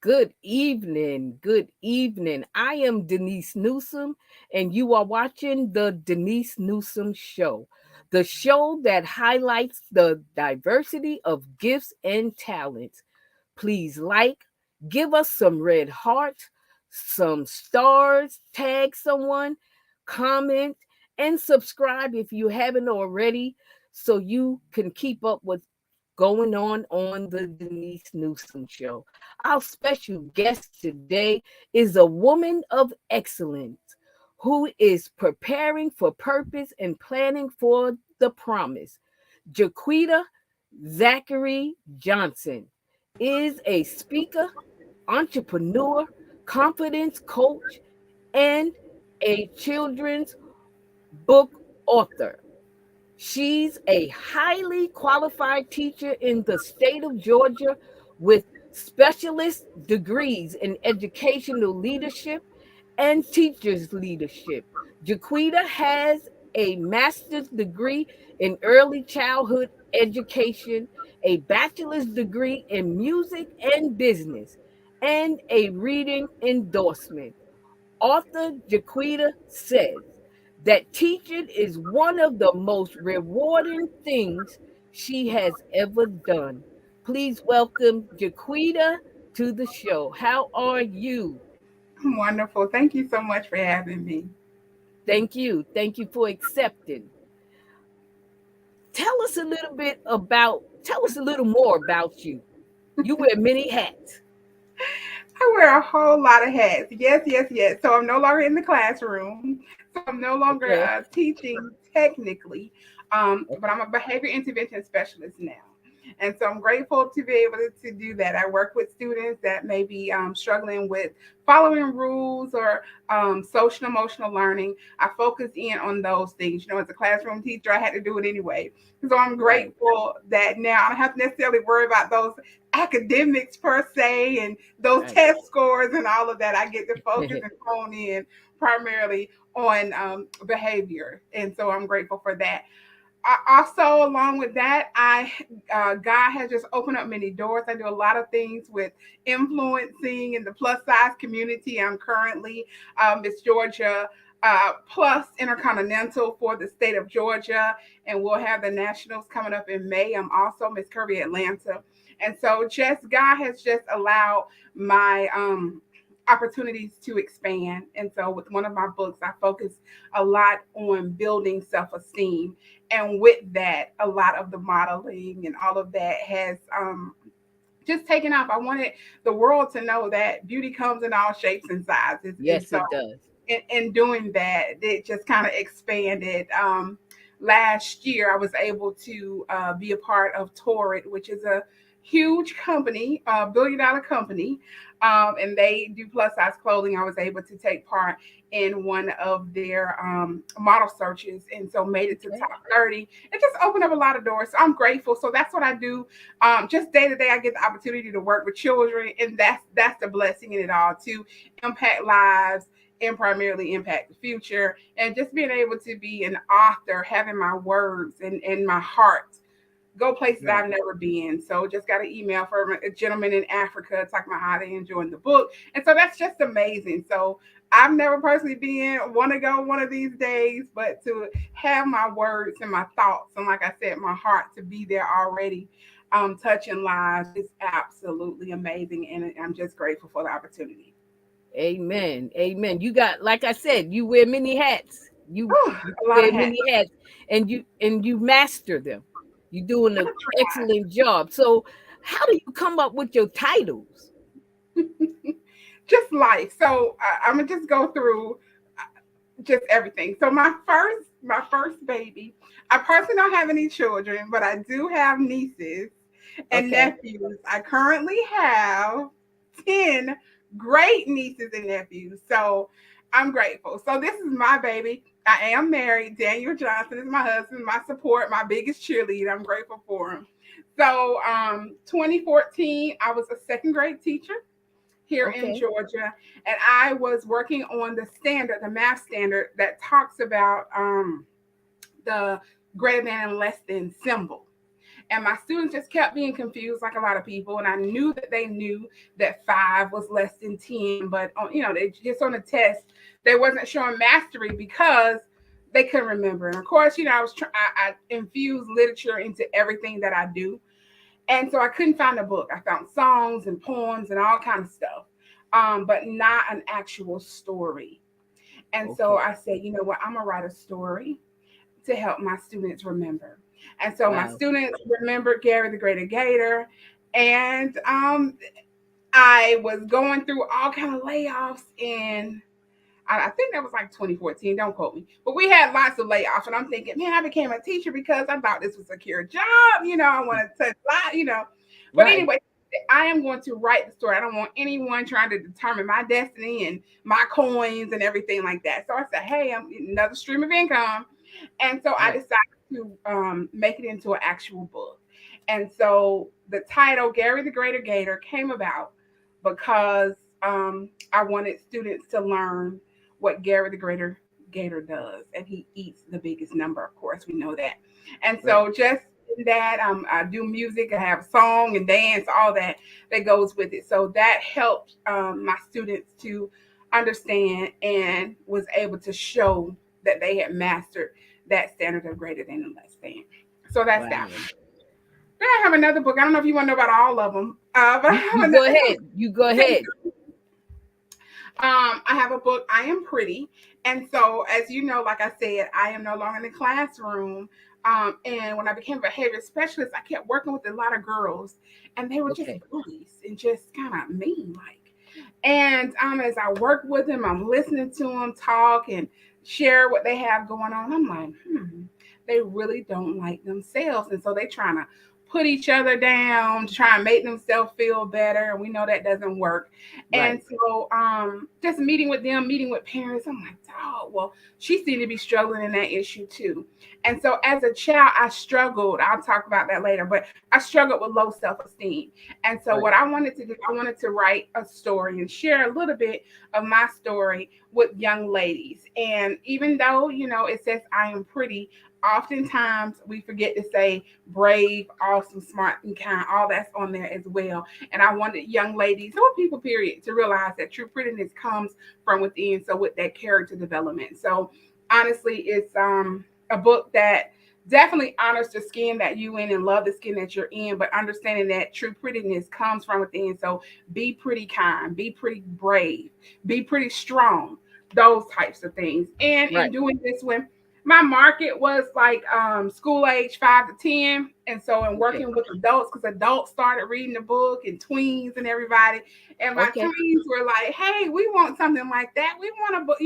Good evening. Good evening. I am Denise Newsome, and you are watching the Denise Newsome Show, the show that highlights the diversity of gifts and talents. Please give us some red hearts, some stars, tag someone, comment, and subscribe if you haven't already so you can keep up with going on the Denise Newsome Show. Our special guest today is a woman of excellence who is preparing for purpose and planning for the promise. JeQuita Zachary Johnson is a speaker, entrepreneur, confidence coach, and a children's book author. She's a highly qualified teacher in the state of Georgia with specialist degrees in educational leadership and teachers leadership. JeQuita has a master's degree in early childhood education, a bachelor's degree in music and business, and a reading endorsement. Author JeQuita says that teaching is one of the most rewarding things she has ever done. Please welcome JeQuita to the show. How are you? Wonderful. Thank you so much for having me. Thank you. Thank you for accepting. Tell us a little more about you. You wear many hats. I wear a whole lot of hats. Yes, yes, yes. So I'm no longer in the classroom. So I'm no longer Okay. teaching technically, but Okay. I'm a behavior intervention specialist now. And so I'm grateful to be able to do that. I work with students that may be struggling with following rules or social emotional learning. I focus in on those things. You know, as a classroom teacher, I had to do it anyway. So I'm Right. grateful that now I don't have to necessarily worry about those academics per se and those Right. test scores and all of that. I get to focus and hone in primarily on behavior. And so I'm grateful for that. Also, along with that, I God has just opened up many doors. I do a lot of things with influencing in the plus size community. I'm currently Miss Georgia Plus Intercontinental for the state of Georgia, and we'll have the nationals coming up in May. I'm also Miss Kirby Atlanta, and so just God has just allowed my opportunities to expand. And so with one of my books, I focus a lot on building self-esteem, and with that, a lot of the modeling and all of that has just taken off. I wanted the world to know that beauty comes in all shapes and sizes. And Yes, so it does. in doing that, it just kind of expanded. Last year, I was able to be a part of Torrid, which is a huge company, $1 billion company, and they do plus size clothing. I was able to take part in one of their model searches, and so made it to Okay. top 30. It just opened up a lot of doors. So I'm grateful. So that's what I do. Just day to day, I get the opportunity to work with children, and that's the blessing in it all, to impact lives and primarily impact the future. And just being able to be an author, having my words and my heart go places Right. I've never been. So just got an email from a gentleman in Africa talking about how they enjoying the book. And so that's just amazing. So I've never personally been, want to go one of these days, but to have my words and my thoughts, and like I said, my heart to be there already, touching lives is absolutely amazing. And I'm just grateful for the opportunity. Amen. Amen. You got, like I said, you wear many hats. Whew, You a lot wear of hats. many hats, and you master them. You're doing an I excellent job. So, how do you come up with your titles? try. Just life. So I'm gonna just go through just everything. So my first baby. I personally don't have any children, but I do have nieces and Okay. nephews. I currently have 10 great nieces and nephews. So I'm grateful. So this is my baby. I am married. Daniel Johnson is my husband, my support, my biggest cheerleader. I'm grateful for him. So 2014, I was a second grade teacher here in Okay. Georgia, and I was working on the standard, the math standard that talks about the greater than and less than symbol. And my students just kept being confused, like a lot of people. And I knew that they knew that 5 was less than 10, but they just on the test they wasn't showing mastery because they couldn't remember. And of course, I infuse literature into everything that I do, and so I couldn't find a book. I found songs and poems and all kind of stuff, but not an actual story. And so Okay. I said, you know what, I'm gonna write a story to help my students remember. And so my Wow. students remembered Gary the Greater Gator, and I was going through all kind of layoffs in I think that was like 2014. Don't quote me, but we had lots of layoffs, and I'm thinking, man, I became a teacher because I thought this was a secure job. I wanted to fly. But Right. anyway, I am going to write the story. I don't want anyone trying to determine my destiny and my coins and everything like that. So I said, hey, I'm another stream of income, and so I Right. decided to make it into an actual book. And so the title Gary the Greater Gator came about because I wanted students to learn what Gary the Greater Gator does, and he eats the biggest number. Of course, we know that. And Right. so, just in that, I do music. I have song and dance, all that goes with it. So that helped my students to understand and was able to show that they had mastered that standard of greater than and less than. So that's that Wow. one. Then I have another book. I don't know if you want to know about all of them, but I have You another. go ahead. You go ahead. I have a book, I Am Pretty. And so, as you know, like I said, I am no longer in the classroom. And when I became a behavior specialist, I kept working with a lot of girls, and they were just Okay. bullies and just kind of mean, like. And as I work with them, I'm listening to them talk and share what they have going on. I'm like, they really don't like themselves. And so they trying to put each other down, try and make themselves feel better. And we know that doesn't work. And Right. so just meeting with them, meeting with parents, I'm like, oh, well, she seemed to be struggling in that issue too. And so as a child, I struggled. I'll talk about that later, but I struggled with low self-esteem. And so Right. what I wanted to do, I wanted to write a story and share a little bit of my story with young ladies. And even though, it says I am pretty, oftentimes we forget to say brave, awesome, smart, and kind. All that's on there as well. And I wanted young ladies or people, period, to realize that true prettiness comes from within. So with that character development. So honestly, it's a book that definitely honors the skin that you in and love the skin that you're in, but understanding that true prettiness comes from within. So be pretty kind, be pretty brave, be pretty strong, those types of things. And in Right. doing this when my market was like school age 5 to 10, and so in Okay. working with adults, because adults started reading the book and tweens and everybody, and my Okay. tweens were like, hey, we want something like that, we want a book,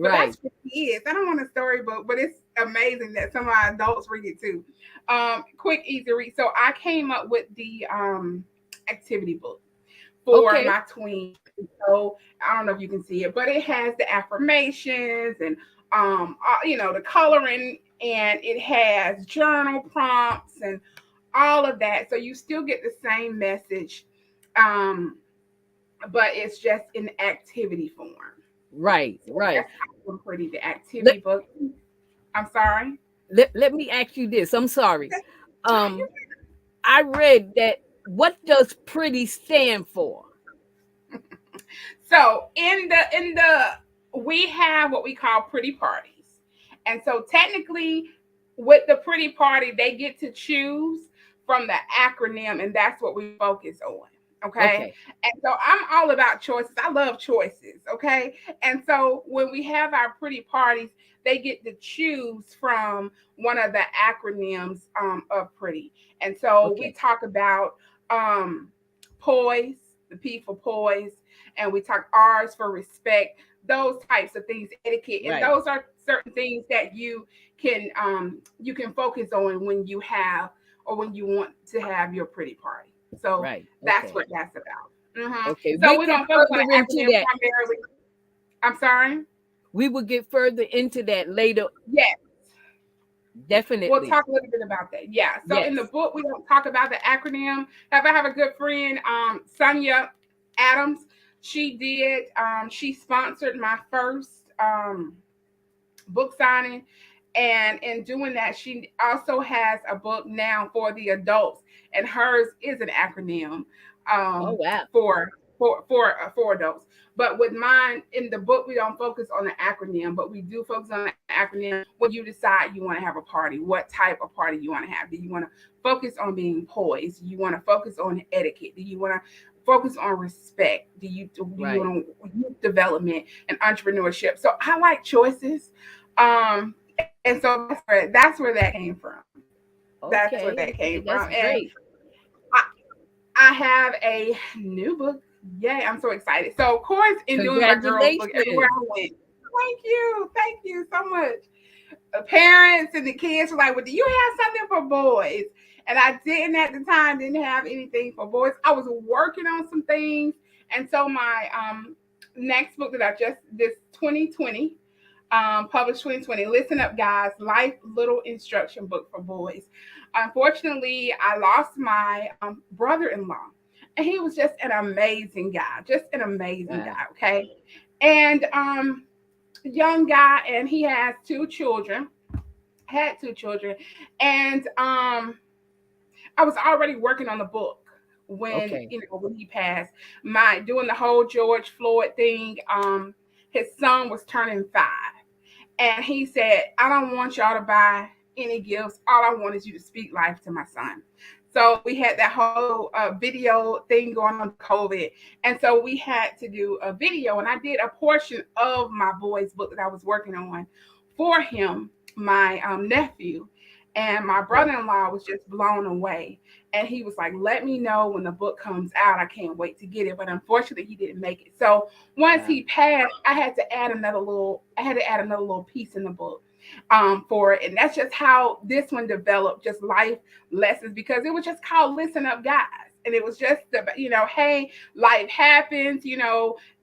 but Right. that's for kids. I don't want a storybook, but it's amazing that some of our adults read it too. Quick, easy read. So I came up with the activity book for Okay. my tweens. So I don't know if you can see it, but it has the affirmations and the coloring, and it has journal prompts and all of that. So you still get the same message, um, but it's just in activity form. Right. So Right. that's how I'm pretty the Let, activity book. I'm sorry. let me ask you this. I'm sorry. Um, I read that what does pretty stand for? So in the we have what we call pretty parties. And so technically with the pretty party, they get to choose from the acronym, and that's what we focus on. Okay. Okay. And so I'm all about choices. I love choices. Okay. And so when we have our pretty parties, they get to choose from one of the acronyms of pretty. And so we Okay. talk about um, poise, the P for poise, and we talk R's for respect, those types of things, etiquette, and Right. those are certain things that you can focus on when you have or when you want to have your pretty party. So Right. that's Okay. what that's about. Mm-hmm. Okay. So We we get don't focus on further the into acronym that. primarily. I'm sorry. We will get further into that later. Yes, we'll Definitely. talk a little bit about that. Yeah. So in the Yes. book, we don't talk about the acronym. I have a good friend, Sonia Adams. She did. She sponsored my first book signing, And in doing that, she also has a book now for the adults, and hers is an acronym Oh, um, wow. for for adults. But with mine, in the book, we don't focus on the acronym, but we do focus on the acronym when you decide you want to have a party. What type of party you want to have? Do you want to focus on being poised? Do you want to focus on etiquette? Do you want to focus on respect? Do you Right. want youth development and entrepreneurship? So I like choices. And so that's where that came from. That's where Okay. that came Okay. from. That's And great. I have a new book. Yay, I'm so excited. So, of course, in doing my girls' book, everywhere Congratulations. I went, thank you so much. The parents and the kids were like, "Well, do you have something for boys?" And I didn't at the time, didn't have anything for boys. I was working on some things, and so my next book that I just this 2020 published 2020. Listen up, guys. Life Little Instruction Book for Boys. Unfortunately, I lost my brother-in-law, and he was just an amazing guy, just an amazing Wow. guy. Okay, and young guy, and he has two children. Had two children, and I was already working on the book when Okay. when he passed. My doing the whole George Floyd thing. His son was turning 5, and he said, "I don't want y'all to buy any gifts. All I want is you to speak life to my son." So we had that whole video thing going on with COVID. And so we had to do a video. And I did a portion of my boy's book that I was working on for him, my nephew. And my Okay. brother in law was just blown away. And he was like, "Let me know when the book comes out. I can't wait to get it." But unfortunately, he didn't make it. So once Wow. he passed, I had to add another little piece in the book for it. And that's just how this one developed, just life lessons, because it was just called Listen Up, Guys. And it was just the, hey, life happens,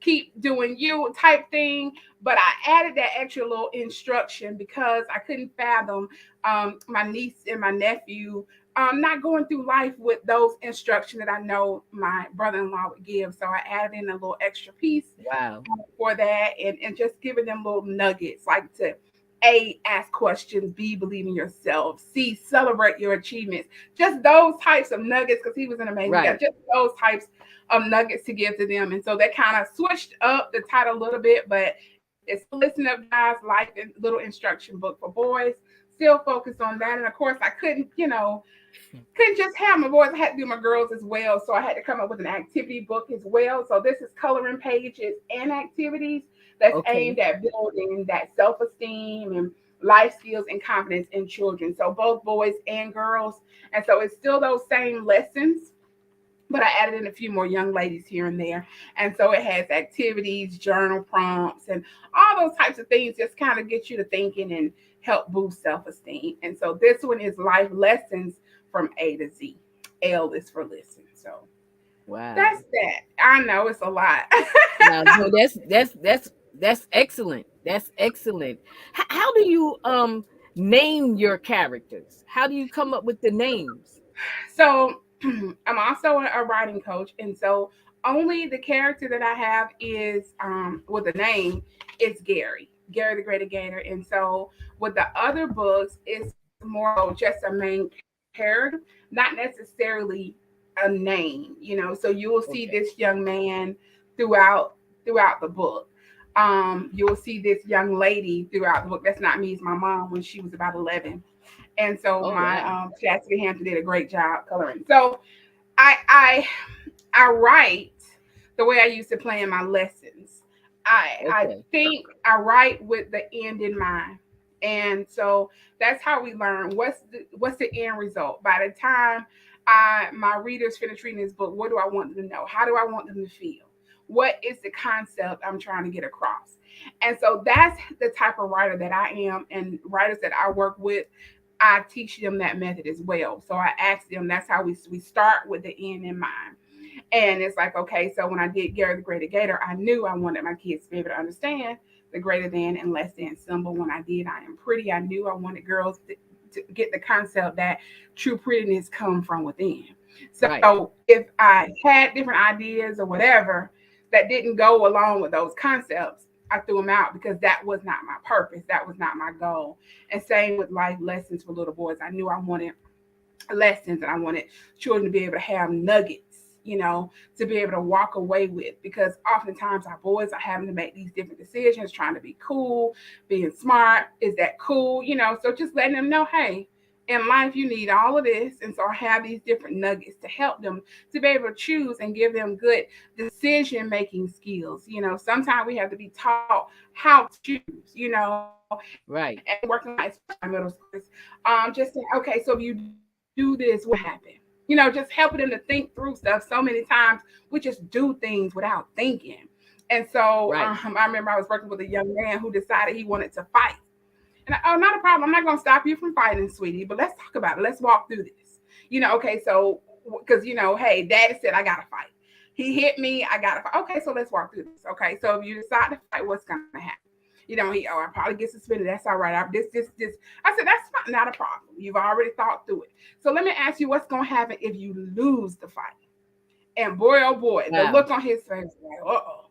keep doing you type thing. But I added that extra little instruction because I couldn't fathom my niece and my nephew not going through life with those instructions that I know my brother-in-law would give. So I added in a little extra piece Wow. for that, and just giving them little nuggets like to A, ask questions, B, believe in yourself, C, celebrate your achievements. Just those types of nuggets, because he was an amazing guy, Right. just those types of nuggets to give to them. And so that kind of switched up the title a little bit, but it's still Listen Up, Guys, Life and Little Instruction Book for Boys. Still focused on that. And of course, I couldn't just have my boys. I had to do my girls as well. So I had to come up with an activity book as well. So this is coloring pages and activities that's Okay. aimed at building that self-esteem and life skills and confidence in children. So both boys and girls. And so it's still those same lessons, but I added in a few more young ladies here and there. And so it has activities, journal prompts, and all those types of things just kind of get you to thinking and help boost self esteem. And so this one is life lessons from A to Z. L is for listen. So Wow. that's that. I know it's a lot. Now, no, that's excellent. That's excellent. How do you name your characters? How do you come up with the names? So I'm also a writing coach, and so only the character that I have is with a name is Gary, Gary the Greater Gator, and so with the other books, it's more so just a main character, not necessarily a name, So you will see Okay. this young man throughout throughout the book. You will see this young lady throughout the book. That's not me; it's my mom when she was about 11. And so Oh, my wow. Chastity Hampton did a great job coloring. So I I I write the way I used to plan my lessons. I Okay. think I write with the end in mind. And so that's how we learn what's the end result. By the time my readers finish reading this book, what do I want them to know? How do I want them to feel? What is the concept I'm trying to get across? And so that's the type of writer that I am, and writers that I work with, I teach them that method as well. So I ask them, that's how we start with the end in mind. And it's like, okay, so when I did Gary the Greater Gator, I knew I wanted my kids to be able to understand the greater than and less than symbol. When I did I Am Pretty, I knew I wanted girls to get the concept that true prettiness come from within. Right. So if I had different ideas or whatever that didn't go along with those concepts, I threw them out because that was not my purpose. That was not my goal. And same with life lessons for little boys. I knew I wanted lessons and I wanted children to be able to have nuggets, to be able to walk away with, because oftentimes our boys are having to make these different decisions, trying to be cool, being smart. Is that cool? So just letting them know, hey, in life you need all of this. And so I have these different nuggets to help them to be able to choose and give them good decision making skills. Sometimes we have to be taught how to choose, and working on that, especially in middle schools. Just saying, okay, so if you do this, what happen? Just helping them to think through stuff. So many times we just do things without thinking. And so Right. I remember I was working with a young man who decided he wanted to fight. And oh, not a problem. I'm not going to stop you from fighting, sweetie, but let's talk about it. Let's walk through this. Okay, so, because, hey, daddy said I got to fight. He hit me. I got to fight. Okay, so let's walk through this. Okay, so if you decide to fight, what's going to happen? I probably get suspended. That's all right. This. I said, that's not a problem. You've already thought through it. So let me ask you, what's going to happen if you lose the fight? And boy, oh boy, the Wow. look on his face was like, uh-oh.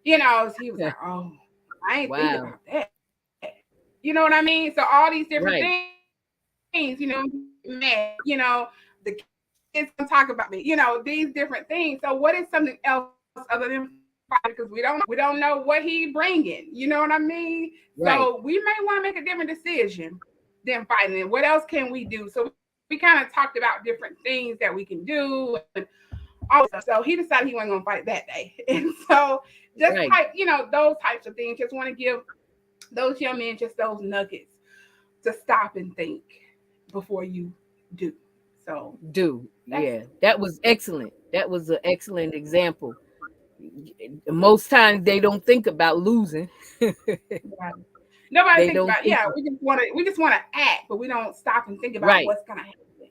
He was like, oh, I ain't thinking Wow. about that. You know what I mean? So all these different Right. things, man, the kids gonna talk about me, these different things. So what is something else other than fighting? Because we don't know what he bringing. You know what I mean? So we may Right. want to make a different decision than fighting. And what else can we do? So we kind of talked about different things that we can do and all this stuff. So he decided he wasn't gonna fight that day, and so just type, Right. those types of things. Just want to give those young men just those nuggets to stop and think before you do. So Do. that's Yeah. That was excellent. That was an excellent example. Most times they don't think about losing. right. Nobody They thinks don't about, think we just want to act, but we don't stop and think about right. what's gonna happen.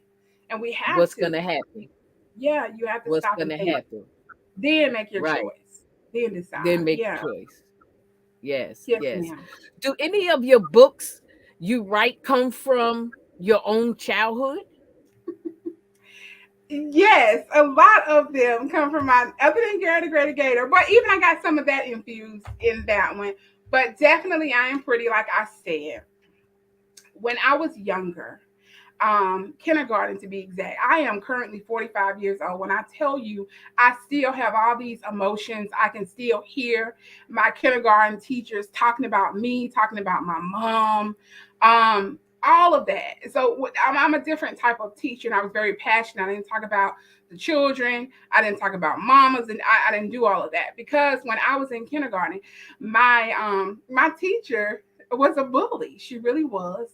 And we have What's to. gonna happen? Yeah, you have to What's stop and gonna think. happen? Then make your Right. choice. Then Then decide. make Yeah. a choice. Yes, Yes, yes. ma'am. Do any of your books you write come from your own childhood? Yes, a lot of them come from my other than Girl the Greater Gator, but even I got some of that infused in that one. But definitely I Am Pretty, like I said, when I was younger, kindergarten to be exact. I am currently 45 years old. When I tell you, I still have all these emotions. I can still hear my kindergarten teachers talking about me, talking about my mom, all of that. So I'm a different type of teacher, and I was very passionate. I didn't talk about the children. I didn't talk about mamas, and I didn't do all of that because when I was in kindergarten, my teacher was a bully. She really was,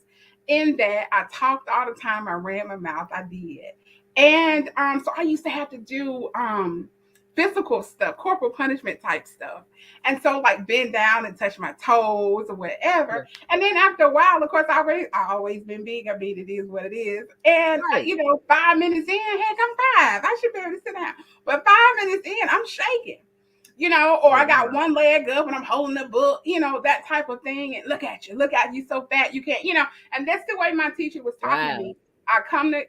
in that I talked all the time. I ran my mouth. I did. And so I used to have to do physical stuff, corporal punishment type stuff. And so like bend down and touch my toes or Yeah. whatever. And then after a while, of course, I always been big. I mean, it is what it is. And Right. 5 minutes in, heck, I'm five. I should be able to sit down. But 5 minutes in, I'm shaking, or Oh I got wow. one leg up and I'm holding the book, that type of thing. And look at you so fat you can't, and that's the way my teacher was talking to Wow. me. I come to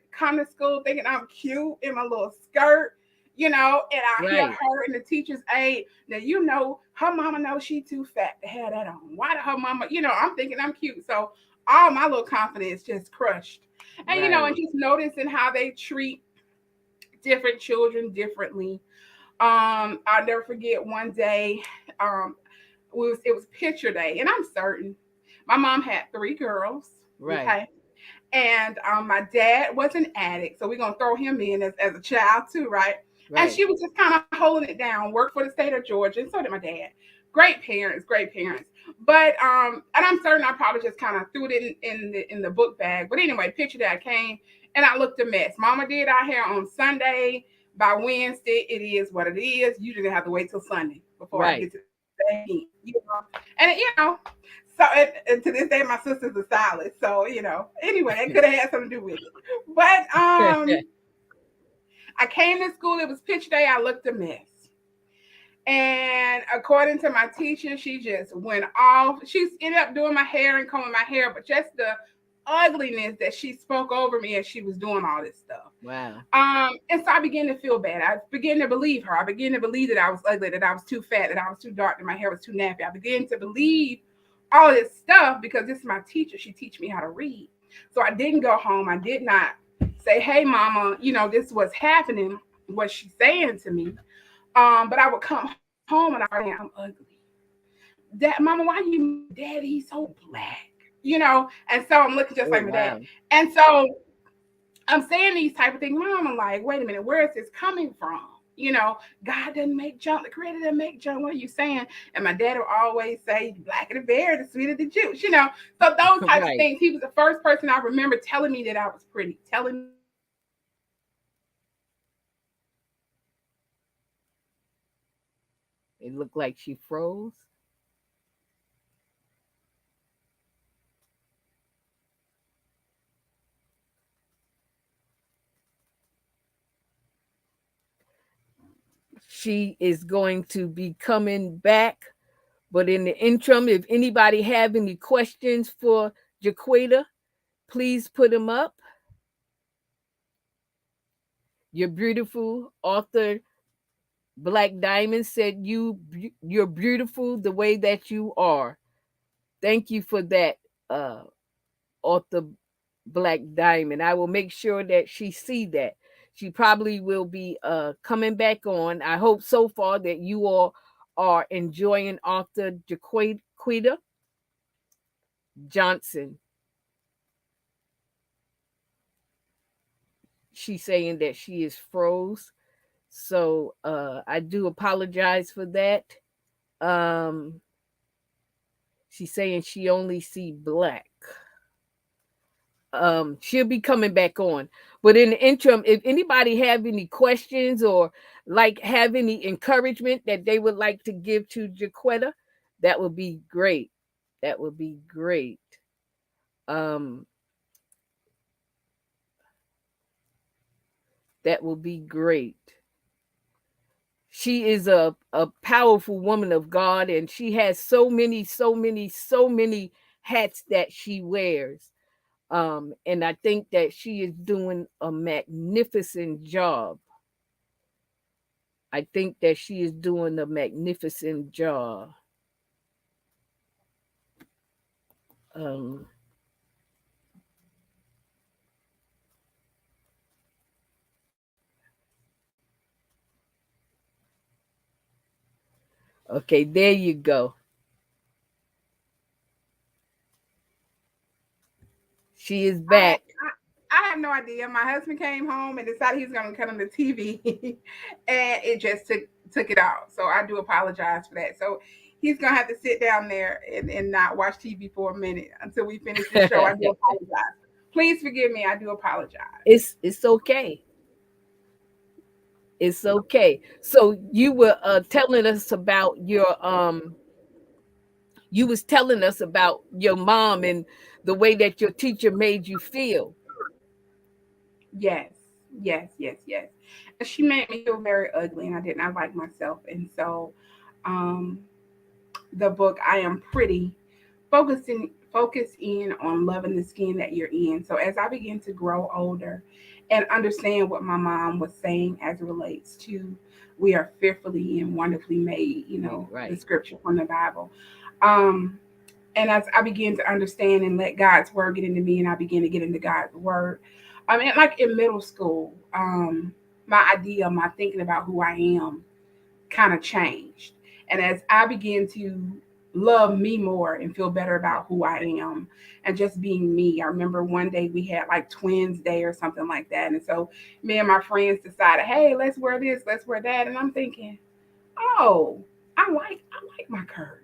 school thinking I'm cute in my little skirt, and I hear Right. her and the teacher's aide. Now her mama knows she too fat to have that on. Why did her mama, I'm thinking I'm cute. So all my little confidence just crushed. And Right. just noticing how they treat different children differently. I'll never forget one day, um, it was picture day, and I'm certain my mom had three girls. Right. Okay. And my dad was an addict, so we're gonna throw him in as a child too, right? And Right. she was just kind of holding it down, worked for the state of Georgia, and so did my dad. Great parents, great parents. But and I'm certain I probably just kind of threw it in the book bag. But anyway, picture that came and I looked a mess. Mama did our hair on Sunday. By Wednesday, it is what it is. You didn't have to wait till Sunday before I Right. get to that and so and to this day my sister's a stylist, so anyway, that could have had something to do with it. But I came to school, it was pitch day, I looked a mess. And according to my teacher, she just went off. She ended up doing my hair and combing my hair, but just the ugliness that she spoke over me as she was doing all this stuff. Wow. And so I began to feel bad. I began to believe her. I began to believe that I was ugly, that I was too fat, that I was too dark, that my hair was too nappy. I began to believe all this stuff because this is my teacher. She teach me how to read. So I didn't go home. I did not say, "Hey, mama, this is what's happening." What she's saying to me. But I would come home and I would say, "I'm ugly." Dad, mama, why you daddy? He's so black, And so I'm looking just Oh, like my dad. wow. And so I'm saying these type of things. Mom, I'm like, wait a minute, where is this coming from? God doesn't make junk. The creator doesn't make junk. What are you saying? And my dad will always say, black of the bear, the sweet of the juice, So those types of Right. things. He was the first person I remember telling me that I was pretty, telling me that I was ugly, telling me that I was fat, telling me that I was this, telling me that I was that. It looked like she froze. She is going to be coming back. But in the interim, if anybody have any questions for JeQuita, please put them up. Your beautiful author Black Diamond said you're beautiful the way that you are. Thank you for that, uh, author Black Diamond. I will make sure that she see that. She probably will be coming back on. I hope so far that you all are enjoying author JeQuita Johnson. She's saying that she is froze. So I do apologize for that. Um, she's saying she only see black. She'll be coming back on. But in the interim, if anybody have any questions or like have any encouragement that they would like to give to JeQuita, that would be great. That would be great. Um, that will be great. She is a powerful woman of God, and she has so many, so many, so many hats that she wears. And I think that she is doing a magnificent job. I think that she is doing a magnificent job. Um, okay, there you go. She is I, back. I have no idea. My husband came home and decided he was going to cut on the TV, and it just took it out. So I do apologize for that. So he's going to have to sit down there and not watch TV for a minute until we finish this show. I do apologize. Please forgive me. I do apologize. It's okay. It's okay. So you were telling us about you was telling us about your mom and the way that your teacher made you feel. Yes, yes. And she made me feel very ugly, and I did not like myself. And so, um, the book "I Am Pretty" focus in on loving the skin that you're in. So as I begin to grow older and understand what my mom was saying as it relates to we are fearfully and wonderfully made, the Right. scripture from the Bible. Um, and as I begin to understand and let God's word get into me, and I begin to get into God's word, I mean, like in middle school, my thinking about who I am kind of changed. And as I began to love me more and feel better about who I am and just being me, I remember one day we had like Twins Day or something like that. And so me and my friends decided, hey, let's wear this, let's wear that. And I'm thinking, oh, I like my curves.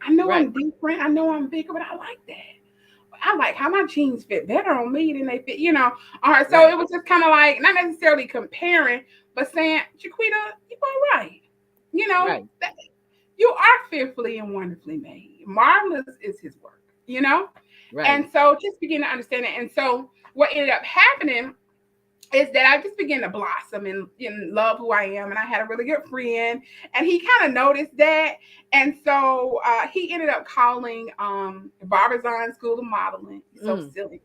I know Right. I'm different. I know I'm bigger, but I like that. I like how my jeans fit better on me than they fit. All right. So Right. it was just kind of like not necessarily comparing, but saying, JeQuita, you all right. You know, Right. that, you are fearfully and wonderfully made. Marvelous is his work. And Right. so just begin to understand it. And so what ended up happening is that I just began to blossom and love who I am. And I had a really good friend, and he kind of noticed that. And so he ended up calling Barbizon School of Modeling. So Mm. silly.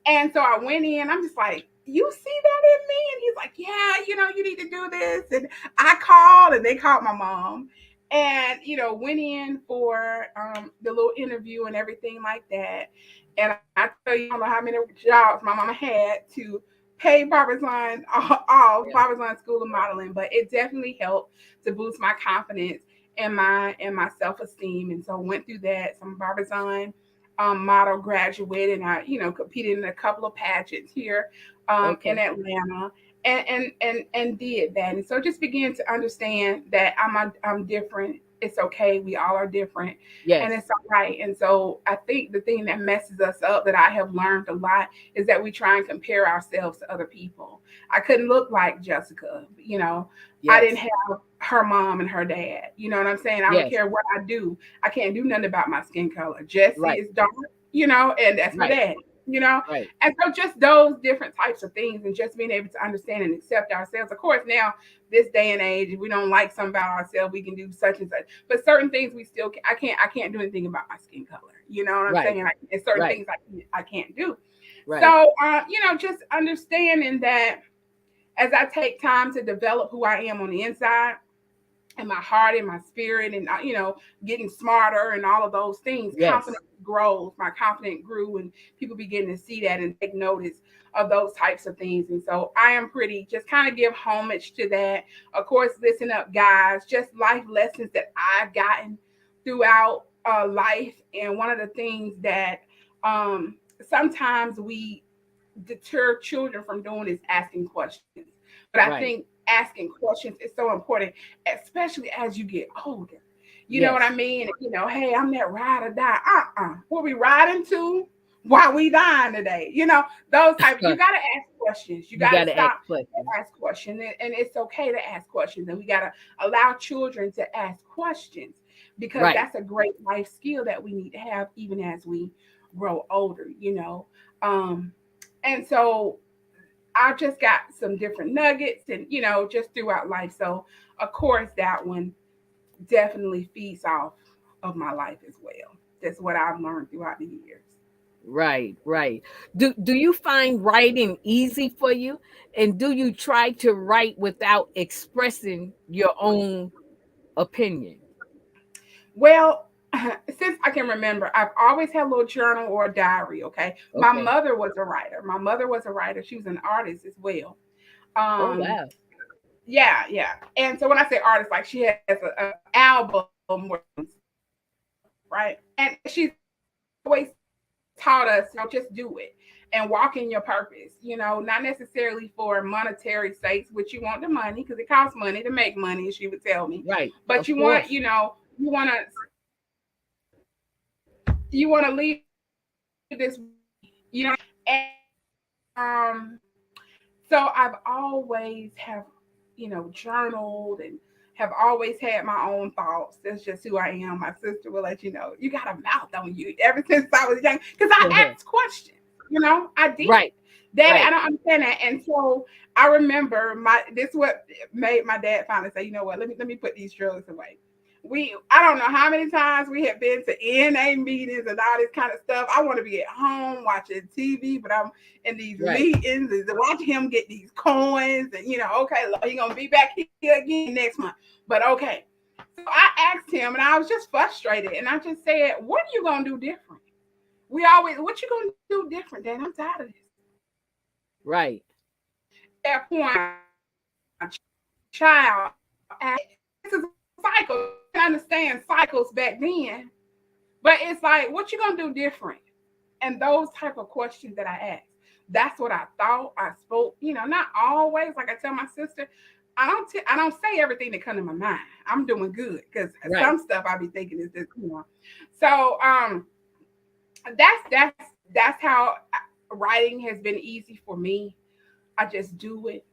And so I went in, I'm just like, you see that in me? And he's like, yeah, you need to do this. And I called, and they called my mom. And, went in for the little interview and everything like that. And I tell you, I don't know how many jobs my mama had to pay Barbizon off, Yeah. Barbizon School of Modeling, but it definitely helped to boost my confidence and my self esteem. And so went through that. Some Barbizon model graduate, and I competed in a couple of pageants here in Okay. Atlanta. And did that, and so just began to understand that I'm different. It's okay. We all are different, and Yes. it's all right. And so I think the thing that messes us up, that I have learned a lot, is that we try and compare ourselves to other people. I couldn't look like Jessica, I didn't Yes. have her mom and her dad. You know what I'm saying? I don't Yes. care what I do. I can't do nothing about my skin color. Jesse Right. is dark, and that's my Right. dad, you know? Right. And so just those different types of things, and just being able to understand and accept ourselves. Of course, now this day and age, if we don't like something about ourselves, we can do such and such. But certain things we still I can't do anything about my skin color. You know what I'm Right. saying? And certain Right. things I can't do. Right. So just understanding that as I take time to develop who I am on the inside, and my heart and my spirit, and getting smarter and all of those things, Yes. confidence grows. My confidence grew, and people begin to see that and take notice of those types of things. And so I am pretty just kind of give homage to that. Of course, listen up, guys, just life lessons that I've gotten throughout life. And one of the things that um sometimes we deter children from doing is asking questions. But I Right. think asking questions is so important, especially as you get older. You know what I Yes. mean? Hey, I'm that ride or die. What we riding to? Why we dying today? Those type. You gotta ask questions. You You gotta got to ask stop and questions. ask questions, and it's okay to ask questions. And we gotta allow children to ask questions, because Right. that's a great life skill that we need to have even as we grow older. Um, and so I just got some different nuggets, and just throughout life. So of course that one definitely feeds off of my life as well. That's what I've learned throughout the years. Right. Right. Do you find writing easy for you? And do you try to write without expressing your own opinion? Well, since I can remember, I've always had a little journal or a diary. Okay, my Okay. mother was a writer. My mother was a writer. She was an artist as well. Oh Um, wow. yeah, yeah. And so when I say artist, like she has a album right, and she's always taught us, just do it and walk in your purpose, not necessarily for monetary sakes, which you want the money because it costs money to make money, as she would tell me. Right. But Of course. you want to leave this, and so I've always have, journaled and have always had my own thoughts. That's just who I am. My sister will let you know. You got a mouth on you ever since I was young. Because I asked questions. I did. Right. Daddy, I Right. don't understand that. And so I remember this what made my dad finally say, you know what, let me put these drugs away. I don't know how many times we have been to NA meetings and all this kind of stuff. I want to be at home watching TV, but I'm in these Right. meetings and watch him get these coins, and okay, Lord, you're gonna be back here again next month. But okay. So I asked him, and I was just frustrated, and I just said, what are you gonna do different? What you gonna do different, Dad? I'm tired of this. Right. At that point, child, this is a cycle. I understand cycles back then, but it's like, what you gonna do different? And those type of questions that I asked, that's what I thought. I spoke, not always. Like I tell my sister, I don't say everything that come to my mind. I'm doing good, because Right. some stuff I be thinking is this. So that's how writing has been easy for me. I just do it.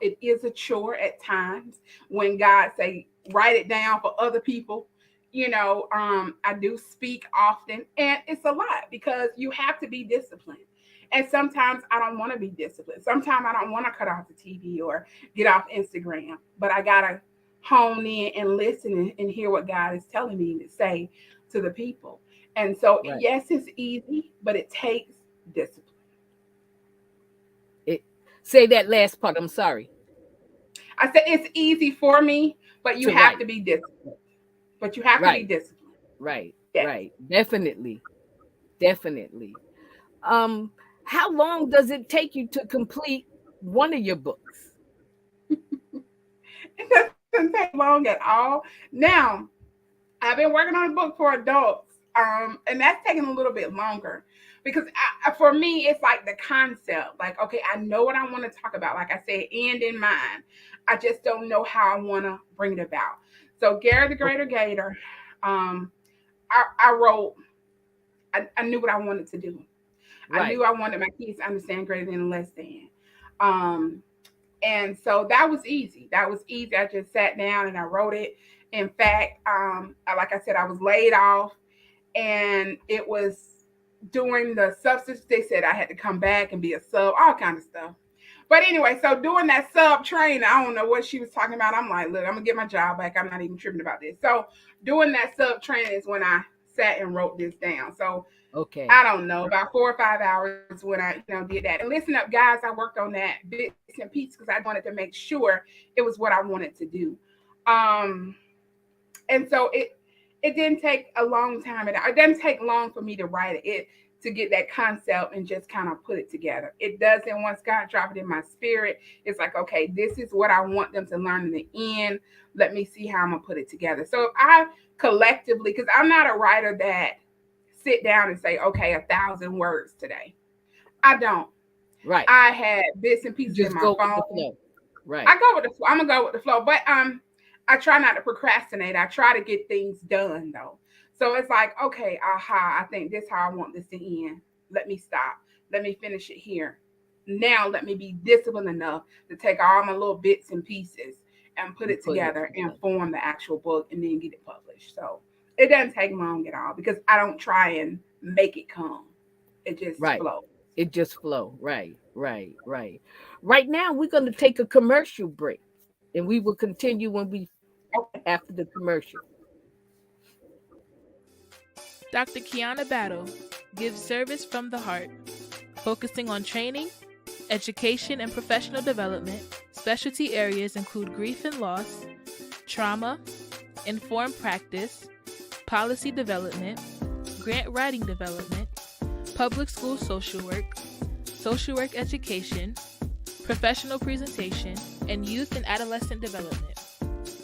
It is a chore at times when God say write it down for other people. I do speak often, and it's a lot because you have to be disciplined. And sometimes I don't want to be disciplined. Sometimes I don't want to cut off the TV or get off Instagram, but I got to hone in and listen and hear what God is telling me to say to the people. And so, Right. yes, it's easy, but it takes discipline. It, say that last part. I'm sorry. I said it's easy for me, but you To have right. to be disciplined. But you have to be Right. disciplined. Right. Yes. Right. Definitely. Definitely. Um, how long does it take you to complete one of your books? It doesn't take long at all. Now, I've been working on a book for adults, and that's taking a little bit longer because for me, it's like the concept. Like, okay, I know what I want to talk about. Like I said, end in mind. I just don't know how I want to bring it about. So, Gary the Greater Okay. Gator, um, I wrote. I knew what I wanted to do. I knew Right. I wanted my kids to understand greater than and less than. Um, and so that was easy. That was easy. I just sat down and I wrote it. In fact, like I said, I was laid off, and it was during the substance. They said I had to come back and be a sub, all kind of stuff. But anyway, so doing that sub training, I don't know what she was talking about. I'm like, look, I'm gonna get my job back. I'm not even tripping about this. So doing that sub training is when I sat and wrote this down. So Okay. I don't know, about 4 or 5 hours when I, did that. And listen up, guys, I worked on that bits and pieces because I wanted to make sure it was what I wanted to do. Um, and so it didn't take a long time. It didn't take long for me to write it to get that concept and just kind of put it together. It doesn't. Once God dropped it in my spirit, it's like, okay, this is what I want them to learn in the end. Let me see how I'm gonna put it together. So if I collectively, because I'm not a writer that sit down and say, okay, 1,000 words today. I don't. Right. I had bits and You pieces in just my go with the phone. flow. Right. I go with the flow. I'm gonna go with the flow, but I try not to procrastinate. I try to get things done though. So it's like, okay, aha, I think this how I want this to end. Let me stop. Let me finish it here. Now let me be disciplined enough to take all my little bits and pieces and put And it put it together and together. form the actual book and then get it published. So it doesn't take long at all because I don't try and make it come. It just Right. flows. It just flow. Right. Right. Right. Right now we're gonna take a commercial break and we will continue when we Okay. after the commercial. Dr. Kiana Battle gives service from the heart, focusing on training, education, and professional development. Specialty areas include grief and loss, trauma, informed practice, policy development, grant writing development, public school social work education, professional presentation, and youth and adolescent development.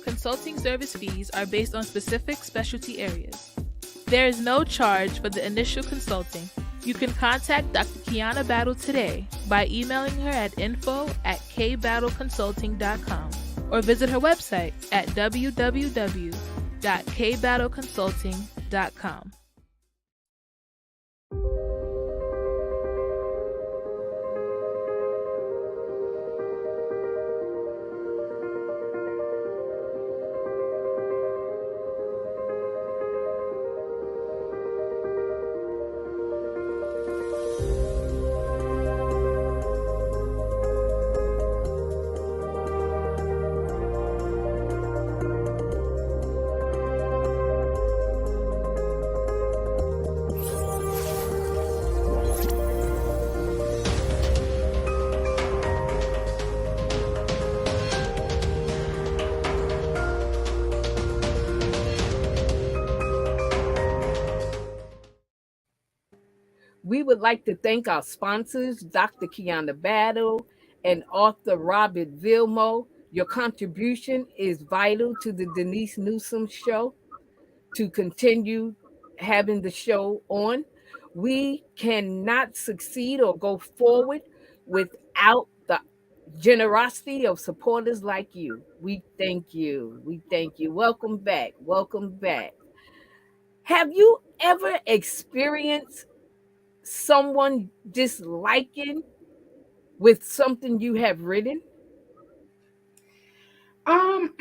Consulting service fees are based on specific specialty areas. There is no charge for the initial consulting. You can contact Dr. Kiana Battle today by emailing her at info@kbattleconsulting.com or visit her website at www.kbattleconsulting.com. We would like to thank our sponsors, Dr. Kiana Battle and author Robert Vilmo. Your contribution is vital to the Denise Newsome show to continue having the show on. We cannot succeed or go forward without the generosity of supporters like you. We thank you. We thank you. Welcome back. Welcome back. Have you ever experienced someone disliking with something you have written? Um,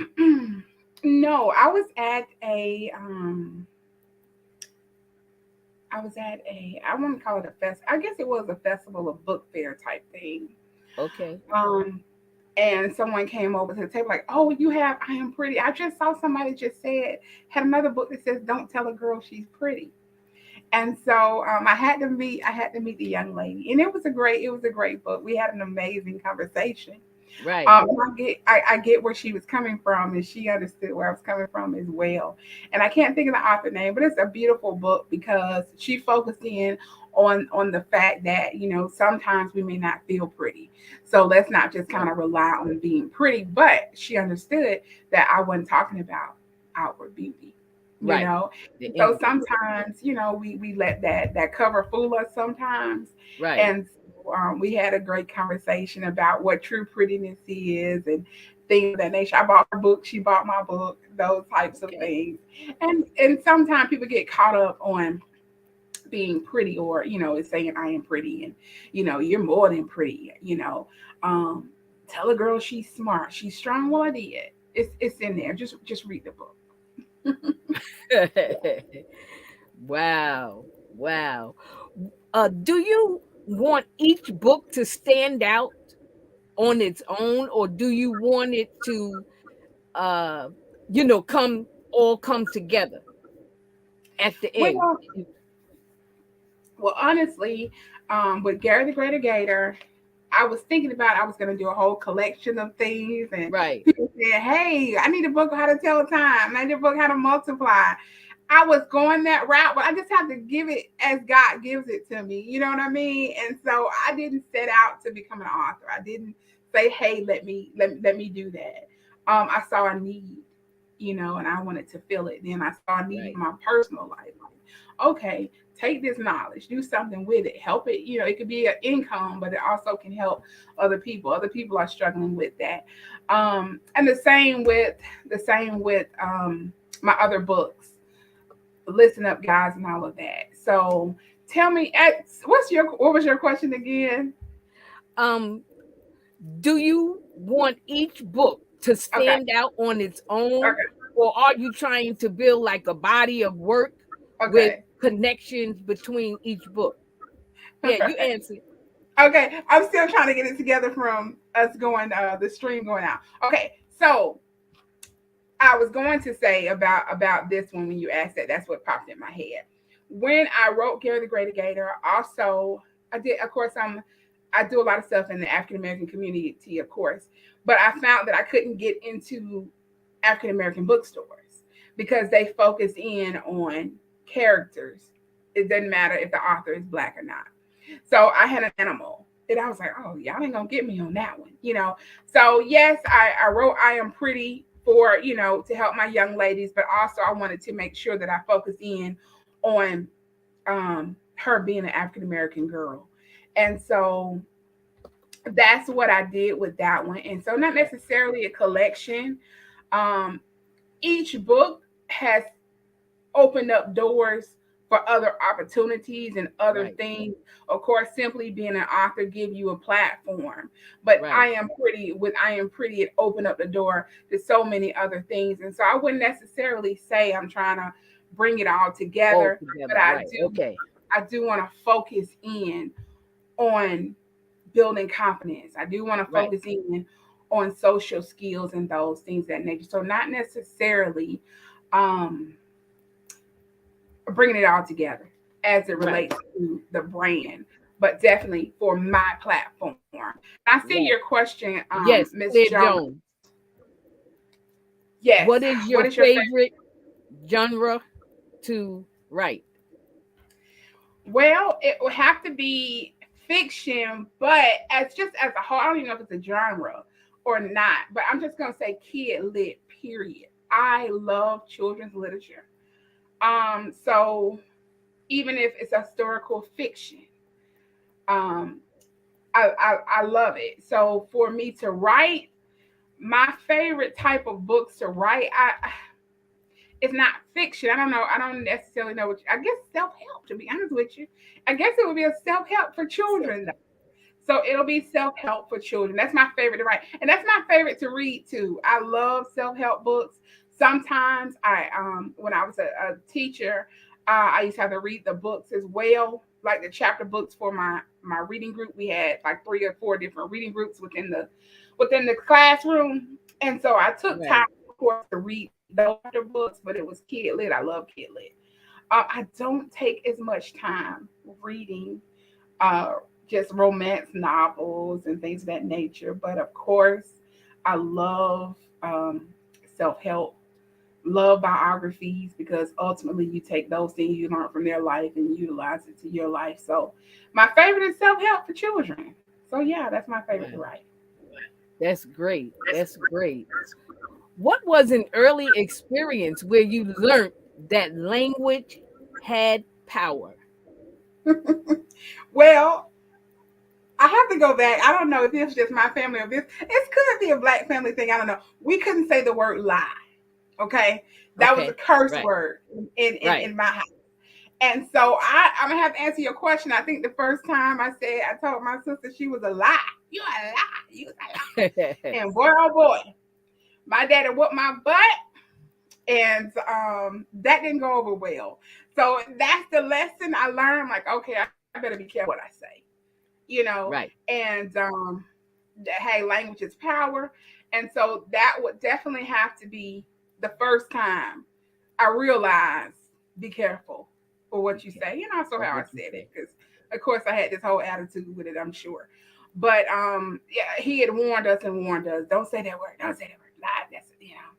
no, I was at a I was at I wouldn't call it a fest. I guess it was a festival of book fair type thing. Okay. Um, and someone came over to the table like, "Oh, you have I Am Pretty." I just saw somebody just said had another book that says "Don't Tell a Girl She's Pretty." And so I had to meet the young lady, and it was a great book. We had an amazing conversation. Right. I get where she was coming from, and she understood where I was coming from as well. And I can't think of the author name, but it's a beautiful book because she focused in on the fact that sometimes we may not feel pretty, so let's not just kind Right. of rely on being pretty. But she understood that I wasn't talking about outward beauty, you Right. know. The So inward. sometimes we let that cover fool us sometimes, Right. and we had a great conversation about what true prettiness is and things of that nature. I bought her book, she bought my book, those types of Okay. things. And sometimes people get caught up on being pretty, or it's saying I am pretty, and you're more than pretty. Um, Tell a girl she's smart, she's strong. Well, I did. It's in there. Just read the book. Wow. Wow. Do you want each book to stand out on its own, or do you want it to, uh, come together at the end? Well, honestly, with Gary the Greater Gator, I was thinking about I was going to do a whole collection of things, and Right. people said, "Hey, I need a book on how to tell time. I need a book how to multiply." I was going that route, but I just have to give it as God gives it to me. You know what I mean? And so I didn't set out to become an author. I didn't say, "Hey, let me do that." I saw a need, and I wanted to fill it. Then I saw a need Right. in my personal life. Like, okay, take this knowledge, do something with it, help it. It could be an income, but it also can help other people. Other people are struggling with that. And the same with my other books. Listen up, guys, and all of that. So tell me, what was your question again? Um, do you want each book to Okay, stand out on its own, okay, or are you trying to build like a body of work with okay. connections between each book? All Yeah, you right. answer. Okay, I'm still trying to get it together from us going the stream going out. Okay, so I was going to say about this one when you asked that. That's what popped in my head. When I wrote Gary the Greater Gator, also I did. Of course, I do a lot of stuff in the African American community, of course, but I found that I couldn't get into African American bookstores because they focus in on characters. It doesn't matter if the author is black or not. So I had an animal. And I was like, oh, y'all ain't gonna get me on that one. So yes, I wrote I Am Pretty for, to help my young ladies, but also I wanted to make sure that I focused in on her being an African American girl. And so that's what I did with that one. And so not Right. necessarily a collection. Um, each book has opened up doors for other opportunities and other Right. things. Of course, simply being an author give you a platform. But Right. I Am Pretty, it opened up the door to so many other things. And so I wouldn't necessarily say I'm trying to bring it all All together, but together. Right. Okay. I do want to focus in on building confidence. I do want to Right. focus in on social skills and those things that nature. So not necessarily um bringing it all together as it Right. relates to the brand, but definitely for my platform. I see your Right. question, Yes, Miss Claire Jones. Jones. Yes. What is What your is your favorite? favorite genre to write? Well, it would have to be fiction, but as a whole, I don't even know if it's a genre or not. But I'm just gonna say kid lit. Period. I love children's literature. So even if it's historical fiction, um, I love it. So for me to write, my favorite type of books to write, it's not fiction. I don't know. I don't necessarily know I guess self help. To be honest with you, I guess it would be a self help for children. So it'll be self help for children. That's my favorite to write, and that's my favorite to read too. I love self help books. Sometimes when I was a teacher, I used to have to read the books as well, like the chapter books for my reading group. We had like 3 or 4 different reading groups within the classroom, and so I took time, Right. of course, to read those chapter books. But it was kid lit. I love kid lit. I don't take as much time reading uh, just romance novels and things of that nature. But of course, I love self help, love biographies, because ultimately you take those things you learn from their life and utilize it to your life. So, my favorite is self help for children. So, yeah, that's my favorite to Wow. write. That's great. That's great. What was an early experience where you learned that language had power? Well, I have to go back. I don't know if it's just my family or this. It could be a black family thing. I don't know. We couldn't say the word lie. Okay, that was a Okay. curse Right. word Right. in my house. And so I'm gonna have to answer your question. I think the first time I told my sister she was a lie. You a lie. You was a lie. And boy, oh boy, my daddy whooped my butt, and that didn't go over well. So that's the lesson I learned. Like, okay, I better be careful what I say, you know. Right. And hey, language is power, and so that would definitely have to be the first time I realized, be careful for what you Okay. say. You know, so Of how I what you said say. it, because of course I had this whole attitude with it, I'm sure. But yeah, he had warned us, don't say that word, don't say that word, lie. That's you know.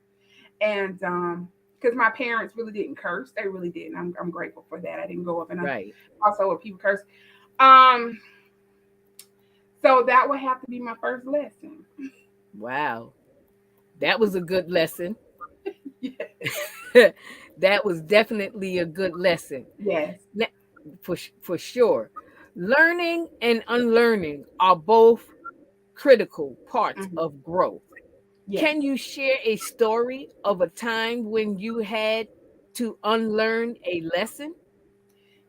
And because my parents really didn't curse, they really didn't. I'm grateful for that. I didn't grow up in a Right. household where people curse. Um, so that would have to be my first lesson. Wow. That was a good lesson. Yeah. That was definitely a good lesson. Yes. Ne- for sure. Learning and unlearning are both critical parts Hmm. of growth. Yes. Can you share a story of a time when you had to unlearn a lesson?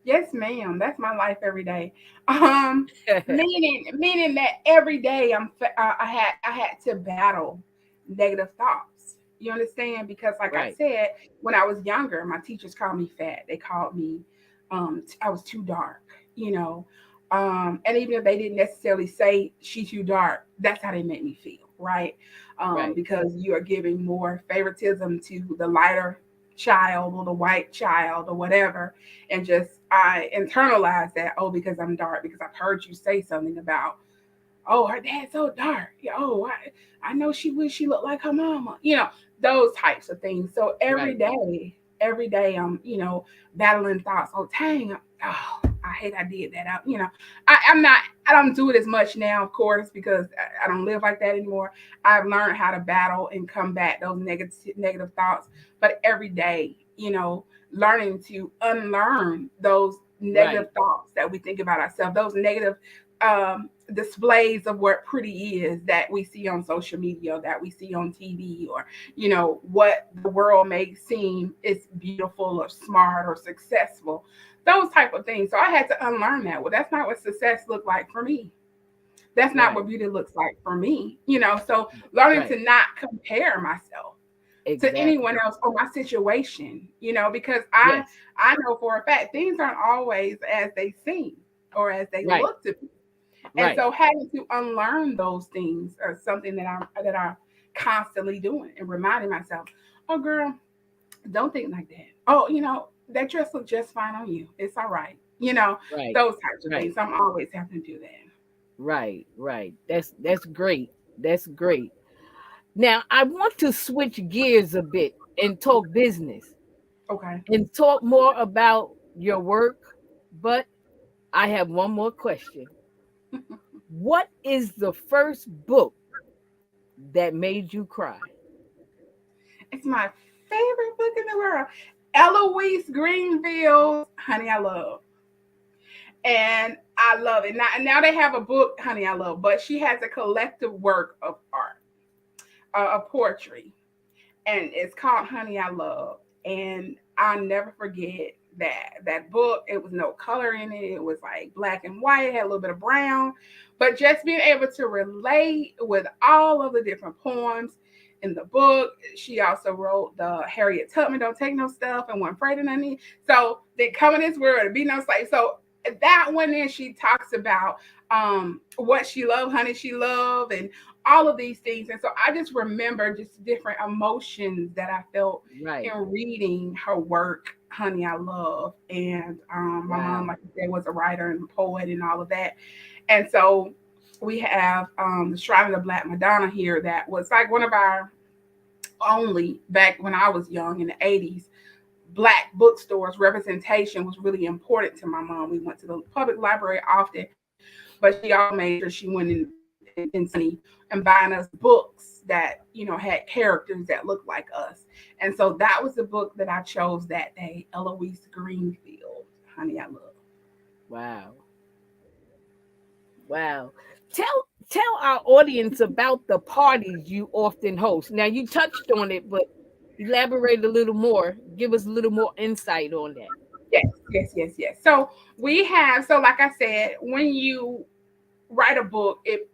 Yes, ma'am. That's my life every day. Um, meaning that every day I had to battle negative thoughts. You understand? Because like I Right. said, when I was younger, my teachers called me fat. They called me I was too dark. You know, and even if they didn't necessarily say she too dark, that's how they made me feel, right? Right. Because you are giving more favoritism to the lighter child or the white child or whatever, and just I internalized that, oh, because I'm dark, because I've heard you say something about, oh, her dad's so dark. Yeah, oh, I know she wish she looked like her mama. You know, those types of things. So Right. every day I'm, battling thoughts. Oh, dang, oh, I hate I did that. I'm not, I don't do it as much now, of course, because I don't live like that anymore. I've learned how to battle and combat those negative thoughts. But every day, learning to unlearn those negative Right. thoughts that we think about ourselves, those negative displays of what pretty is that we see on social media, that we see on TV, or what the world may seem is beautiful or smart or successful, those type of things. So I had to unlearn that. Well, that's not what success looked like for me. That's not what Right. beauty looks like for me. So learning to Right. not compare myself to anyone Exactly. else or my situation, because Yes. I know for a fact things aren't always as they seem or as they Right. look to be. And Right. so having to unlearn those things are something that I'm constantly doing and reminding myself, oh girl, don't think like that. Oh, that dress looks just fine on you. It's all right. Right. Those types of Right. things. I'm always having to do that. Right. Right. That's great. That's great. Now I want to switch gears a bit and talk business Okay. and talk more about your work, but I have one more question. What is the first book that made you cry? It's my favorite book in the world. Eloise Greenville's Honey I Love. And I love it. Now they have a book, Honey I Love, but she has a collective work of art, of poetry, and it's called Honey I Love. And I'll never forget that book. It was no color in it. It was like black and white. It had a little bit of brown, but just being able to relate with all of the different poems, in the book. She also wrote the Harriet Tubman Don't Take No Stuff and Wasn't Afraid of Nothing. So they come in this world to be no slave. So that one then she talks about what she loved, honey, she loved, and all of these things. And so I just remember just different emotions that I felt in Right. reading her work, Honey, I Love. And my mom, Wow. like I said, was a writer and poet and all of that. And so we have the Shrine of the Black Madonna here that was like one of our only, back when I was young in the 80s, black bookstores. Representation was really important to my mom. We went to the public library often, but she also made sure she went in money and buying us books that, you know, had characters that looked like us. And so that was the book that I chose that day, Eloise Greenfield, Honey, I Love. Wow. Wow. Tell our audience about the parties you often host. Now you touched on it, but elaborate a little more. Give us a little more insight on that. Yes, yes, yes, yes. So we have, so like I said, when you write a book, it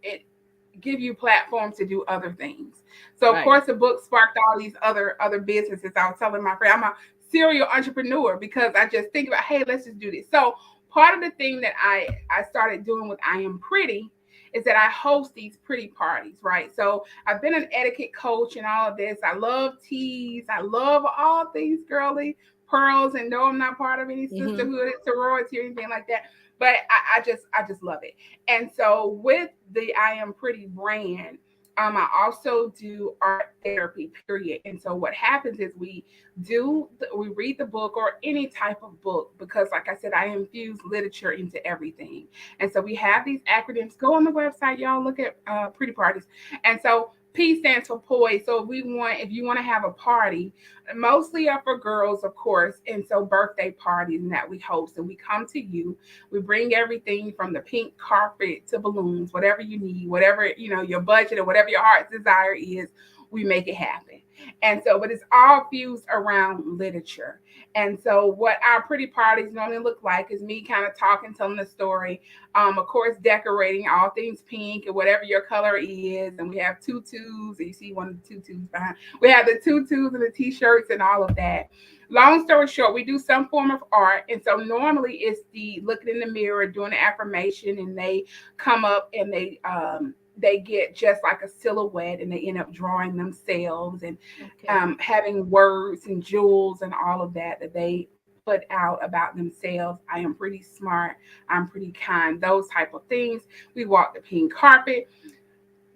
give you platforms to do other things. So of Right. course the book sparked all these other businesses. I was telling my friend I'm a serial entrepreneur because I just think about, hey, let's just do this. So part of the thing that I started doing with I Am Pretty is that I host these pretty parties, right? So I've been an etiquette coach and all of this. I love teas. I love all things girly, pearls, and no, I'm not part of any Mm-hmm. sisterhood, sorority, or anything like that. But I just love it. And so with the I Am Pretty brand, I also do art therapy, period. And so what happens is we read the book or any type of book because, like I said, I infuse literature into everything. And so we have these acronyms. Go on the website, y'all. Look at Pretty Parties. And so P stands for poise. So if you want to have a party, mostly are for girls, of course. And so birthday parties and that we host, and we come to you. We bring everything from the pink carpet to balloons, whatever you need, whatever, you know, your budget or whatever your heart's desire is, we make it happen. And so, but it's all fused around literature. And so, what our pretty parties normally look like is me kind of talking, telling the story. Of course, decorating all things pink and whatever your color is. And we have tutus, and you see one of the tutus behind. We have the tutus and the t-shirts and all of that. Long story short, we do some form of art. And so normally it's the looking in the mirror, doing the affirmation, and they come up and they get just like a silhouette and they end up drawing themselves and Okay. having words and jewels and all of that they put out about themselves. I am pretty smart. I'm pretty kind. Those type of things. We walk the pink carpet.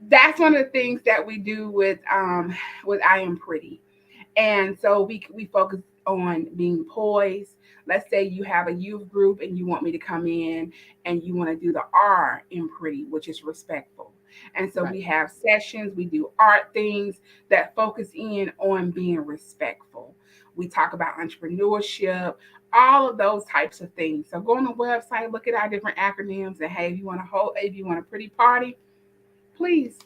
That's one of the things that we do with I Am Pretty. And so we focus on being poised. Let's say you have a youth group and you want me to come in and you want to do the R in pretty, which is respectful. And so we Right. have sessions, we do art things that focus in on being respectful. We talk about entrepreneurship, all of those types of things. So go on the website, look at our different acronyms, and hey, if you want a pretty party, please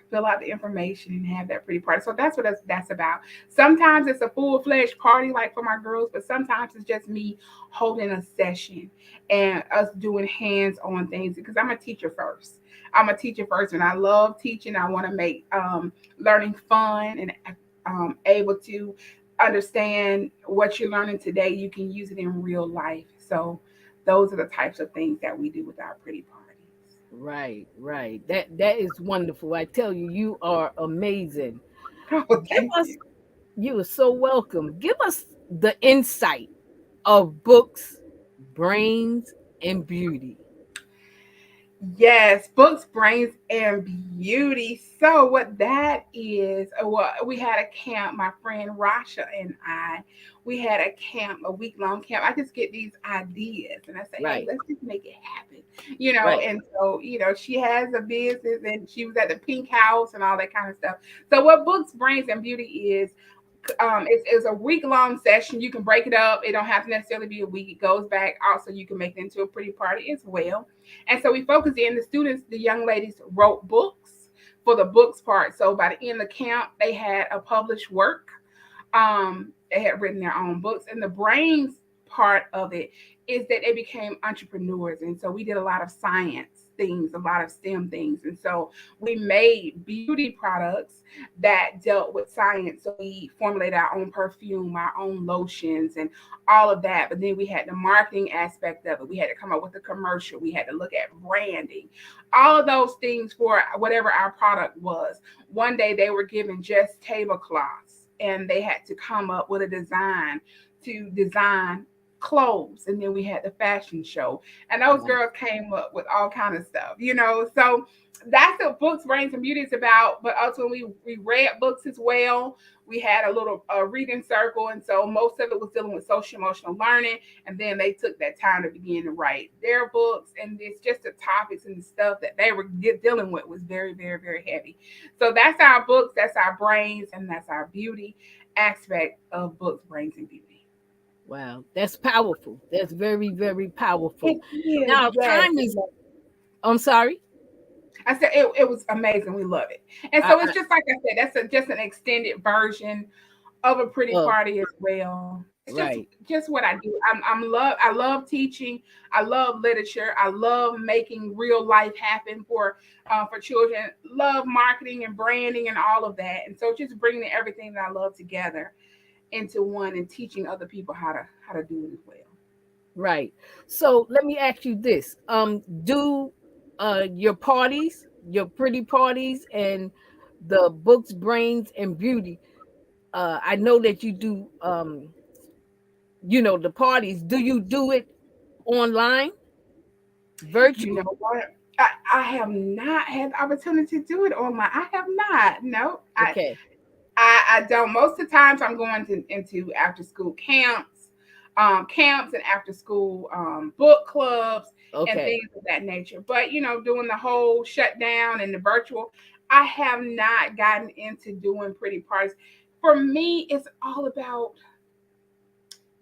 fill out the information and have that pretty party. So that's what that's about. Sometimes it's a full-fledged party like for my girls, but sometimes it's just me holding a session and us doing hands-on things because I'm a teacher first. I'm a teacher first, and I love teaching. I want to make learning fun and able to understand what you're learning today. You can use it in real life. So those are the types of things that we do with our pretty parties. Right. Right. That is wonderful. I tell you, you are amazing. Oh, Give thank us you. You are so welcome. Give us the insight of books, brains, and beauty. Yes, books, brains, and beauty. So what that is, well, we had a camp. My friend Rasha and we had a camp, a week-long camp. I just get these ideas, and I say, hey, Right. let's just make it happen, you know. Right. And so, you know, she has a business, and she was at the Pink House and all that kind of stuff. So what books, brains, and beauty is, it's a week long session. You can break it up. It don't have to necessarily be a week. It goes back. Also, you can make it into a pretty party as well. And so we focus in the students, the young ladies wrote books for the books part. So by the end of the camp, they had a published work. They had written their own books. And the brains part of it is that they became entrepreneurs. And so we did a lot of science things, a lot of STEM things. And so we made beauty products that dealt with science. So we formulated our own perfume, our own lotions, and all of that. But then we had the marketing aspect of it. We had to come up with a commercial. We had to look at branding, all of those things for whatever our product was. One day they were given just tablecloths and they had to come up with a design to design clothes, and then we had the fashion show, and those Wow. girls came up with all kind of stuff, so that's what books brains and beauty is about. But ultimately we read books as well. We had a little reading circle, and so most of it was dealing with social emotional learning, and then they took that time to begin to write their books, and it's just the topics and the stuff that they were dealing with was very, very, very heavy. So that's our books, that's our brains, and that's our beauty aspect of books, brains, and beauty. Wow. That's powerful. That's very, very powerful. It is, Now, yes. time is, I'm sorry. I said it was amazing. We love it, and I, so it's I just like I said. That's just an extended version of a pretty well, party as well. It's right. just what I do. I love teaching. I love literature. I love making real life happen for children. Love marketing and branding and all of that. And so just bringing everything that I love together into one and teaching other people how to do it as well. Right. So let me ask you this. Do your parties, your pretty parties and the books, brains, and beauty, I know that you do the parties. Do you do it online, You virtual? know what? I have not had the opportunity to do it online. I have not. No, Okay. I don't. Most of the times I'm going into after school camps and after school book clubs and Okay. things of that nature. But doing the whole shutdown and the virtual, I have not gotten into doing pretty parties. For me, it's all about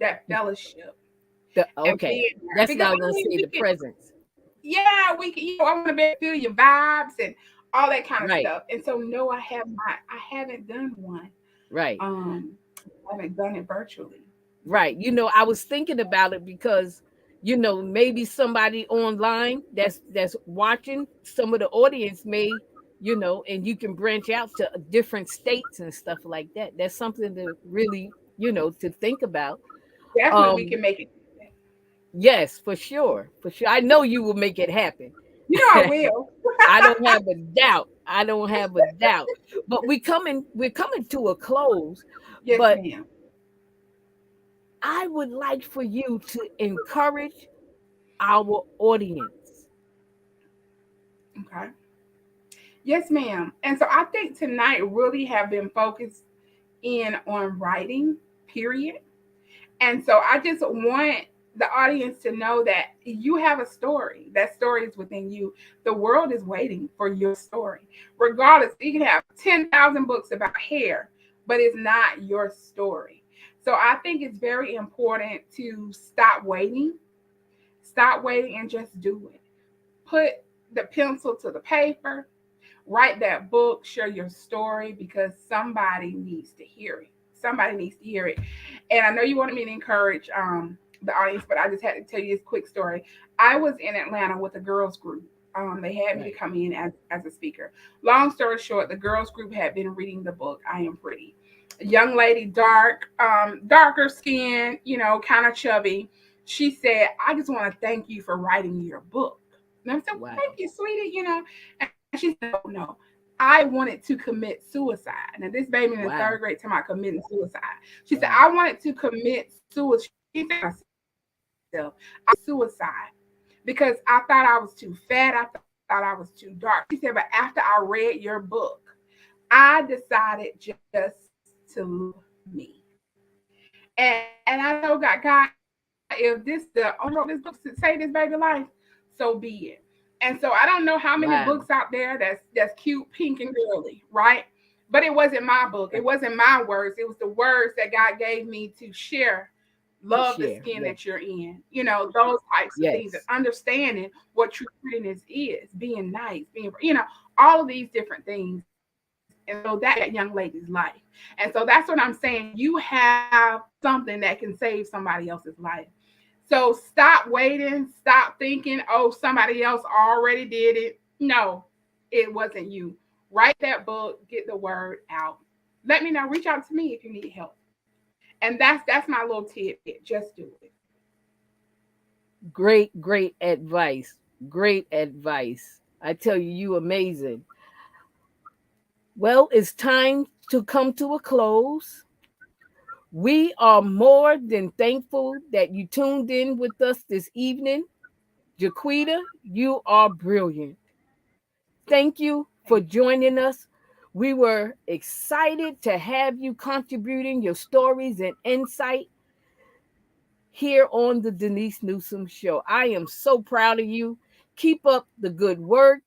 that fellowship and Okay. being there That's because not gonna say we the can, presence. yeah, we can. I want to be able to feel your vibes and all that kind of Right. stuff. And so, no, I have not. I haven't done one. Right. Um, I haven't done it virtually. Right. I was thinking about it because, maybe somebody online that's watching, some of the audience may, and you can branch out to different states and stuff like that. That's something to really, to think about. Definitely, we Um, can make it. yes, for sure. For sure. I know you will make it happen. I will. I don't have a doubt. I don't have a doubt. But we're coming to a close. Yes, But ma'am. I would like for you to encourage our audience. Okay. Yes, ma'am. And so I think tonight really have been focused in on writing, period. And so I just want the audience to know that you have a story. That story is within you. The world is waiting for your story. Regardless, you can have 10,000 books about hair, but it's not your story. So I think it's very important to stop waiting and just do it. Put the pencil to the paper, write that book, share your story because somebody needs to hear it. Somebody needs to hear it. And I know you wanted me to encourage the audience, but I just had to tell you this quick story. I was in Atlanta with a girls group. They had me to Right. come in as a speaker. Long story short, the girls group had been reading the book I Am Pretty. A young lady, darker skin, kind of chubby. She said, "I just want to thank you for writing your book." And I said, "Well, thank Wow. you, sweetie." And she said, "No, no. I wanted to commit suicide." Now, this baby in the Wow. third grade talking about committing suicide. She said, Wow. "I wanted to commit suicide." She said myself, I suicide because I thought I was too fat. I thought I was too dark. She said, "But after I read your book, I decided just to love me." And I know God, if this the owner of this book to save this baby life, so be it. And so I don't know how many Wow. books out there that's cute, pink, and girly, right? But it wasn't my book. It Right. wasn't my words. It was the words that God gave me to share. To Love the share. skin Yes. that you're in. Those types of things, and Yes. understanding what true prettiness is, being nice, all of these different things. And so that young lady's life. And so that's what I'm saying. You have something that can save somebody else's life. So stop waiting. Stop thinking, oh, somebody else already did it. No, it wasn't you. Write that book, get the word out. Let me know. Reach out to me if you need help. And that's my little tidbit. Just do it. Great advice. Great advice. I tell you, you amazing. Well, it's time to come to a close. We are more than thankful that you tuned in with us this evening. JeQuita, you are brilliant. Thank you for Thank you. joining us. We were excited to have you contributing your stories and insight here on the Denise Newsome Show. I am so proud of you. Keep up the good work.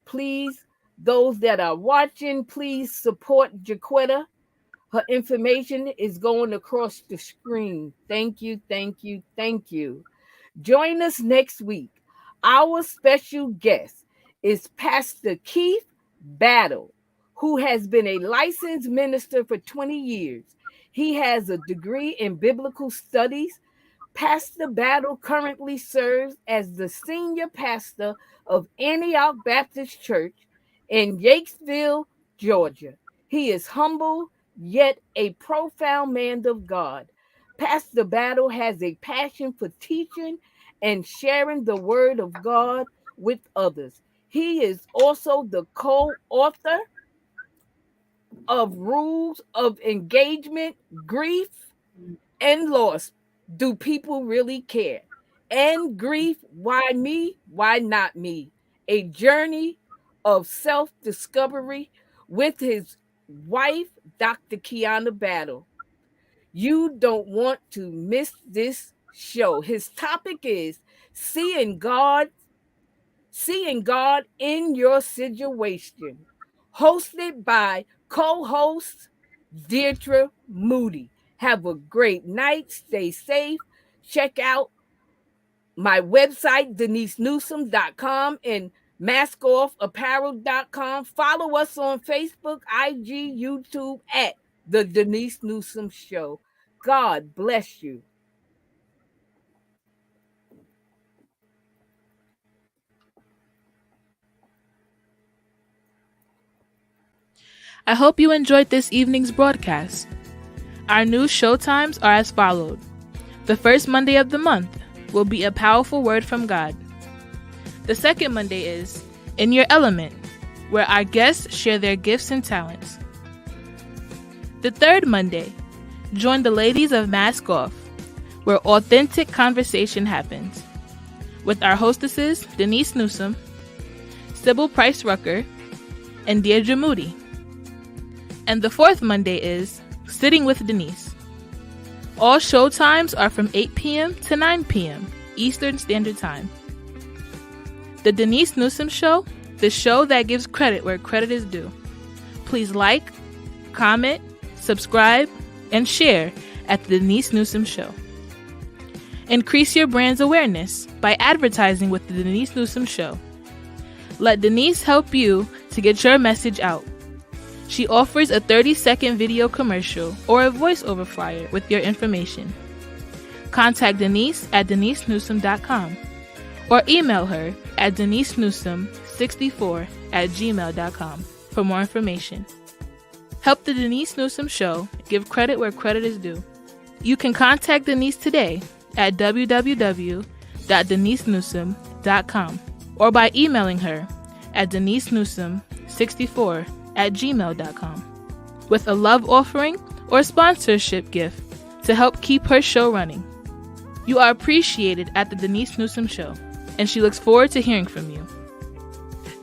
Please, those that are watching, please support JeQuita. Her information is going across the screen. Thank you, thank you, thank you. Join us next week. Our special guest is Pastor Keith Battle, who has been a licensed minister for 20 years. He has a degree in biblical studies. Pastor Battle currently serves as the senior pastor of Antioch Baptist Church in Yakesville, Georgia. He is humble, yet a profound man of God. Pastor Battle has a passion for teaching and sharing the word of God with others. He is also the co author of Rules of Engagement, Grief, and Loss. Do people really care? And Grief, Why Me? Why Not Me? A journey of self discovery with his wife, Dr. Kiana Battle. You don't want to miss this show. His topic is seeing God, seeing God in your situation. Hosted by co-host Deirdre Moody. Have a great night. Stay safe. Check out my website, DeniseNewsome.com and maskoffapparel.com. Follow us on Facebook, IG, YouTube at The Denise Newsome Show. God bless you. I hope you enjoyed this evening's broadcast. Our new show times are as followed. The first Monday of the month will be a powerful word from God. The second Monday is In Your Element, where our guests share their gifts and talents. The third Monday, join the ladies of Mask Off, where authentic conversation happens, with our hostesses Denise Newsome, Sybil Price Rucker, and Deirdre Moody. And the fourth Monday is Sitting with Denise. All show times are from 8 p.m. to 9 p.m. Eastern Standard Time. The Denise Newsome Show, the show that gives credit where credit is due. Please like, comment, subscribe, and share at the Denise Newsome Show. Increase your brand's awareness by advertising with the Denise Newsome Show. Let Denise help you to get your message out. She offers a 30-second video commercial or a voiceover flyer with your information. Contact Denise at denisenewsome.com or email her at denisenewsome64@gmail.com for more information. Help the Denise Newsome Show give credit where credit is due. You can contact Denise today at www.denisenewsome.com or by emailing her at denisenewsome64@gmail.com with a love offering or sponsorship gift to help keep her show running. You are appreciated at the Denise Newsome Show, and she looks forward to hearing from you.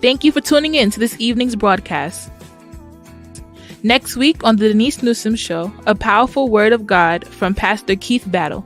Thank you for tuning in to this evening's broadcast. Next week on the Denise Newsome Show, a powerful word of God from Pastor Keith Battle.